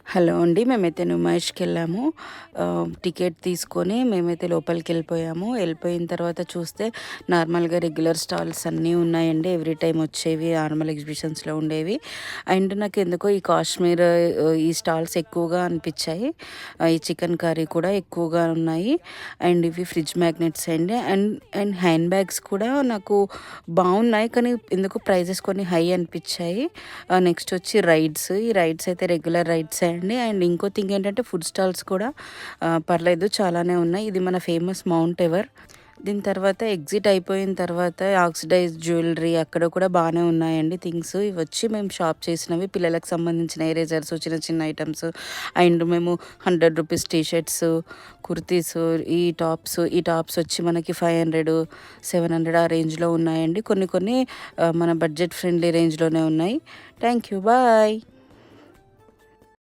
Hello అండి. మేమైతే నుమాయిష్‌కెళ్ళాము. Ticket తీసుకొని మేమైతే లోపలికెళ్ళిపోయాము. వెళ్ళిపోయిన తర్వాత చూస్తే నార్మల్‌గా రెగ్యులర్ స్టాల్స్ అన్నీ ఉన్నాయండి. ఎవ్రీ టైమ్ వచ్చేవి నార్మల్ ఎగ్జిబిషన్స్‌లో ఉండేవి. అండ్ నాకెందుకో ఈ కాశ్మీర్ ఈ స్టాల్స్ ఎక్కువగా అనిపిచ్చాయి. ఈ చికెన్ కర్రీ కూడా ఎక్కువగా ఉన్నాయి. అండ్ ఇవి ఫ్రిడ్జ్ మ్యాగ్నెట్స్ అండి. అండ్ అండ్ హ్యాండ్ బ్యాగ్స్ కూడా నాకు బాగున్నాయి. కానీ ఎందుకో ప్రైజెస్ కొన్ని హై అనిపిచ్చాయి. నెక్స్ట్ వచ్చి రైడ్స్. ఈ రైడ్స్ అయితే రెగ్యులర్ రైడ్సే అండి. అండ్ ఇంకో థింగ్ ఏంటంటే ఫుడ్ స్టాల్స్ కూడా పర్లేదు చాలానే ఉన్నాయి. ఇది మన ఫేమస్ మౌంట్ ఎవర్. దీని తర్వాత ఎగ్జిట్ అయిపోయిన తర్వాత ఆక్సిడైజ్ జ్యువెలరీ అక్కడ కూడా బాగానే ఉన్నాయండి థింగ్స్. ఇవి వచ్చి మేము షాప్ చేసినవి పిల్లలకు సంబంధించిన ఎరేజర్స్, చిన్న చిన్న ఐటమ్స్. అండ్ మేము ₹100 టీ షర్ట్స్, కుర్తీస్, ఈ టాప్స్ వచ్చి మనకి 500, 700 ఆ రేంజ్లో ఉన్నాయండి. కొన్ని కొన్ని మన బడ్జెట్ ఫ్రెండ్లీ రేంజ్లోనే ఉన్నాయి. Thank you. బాయ్.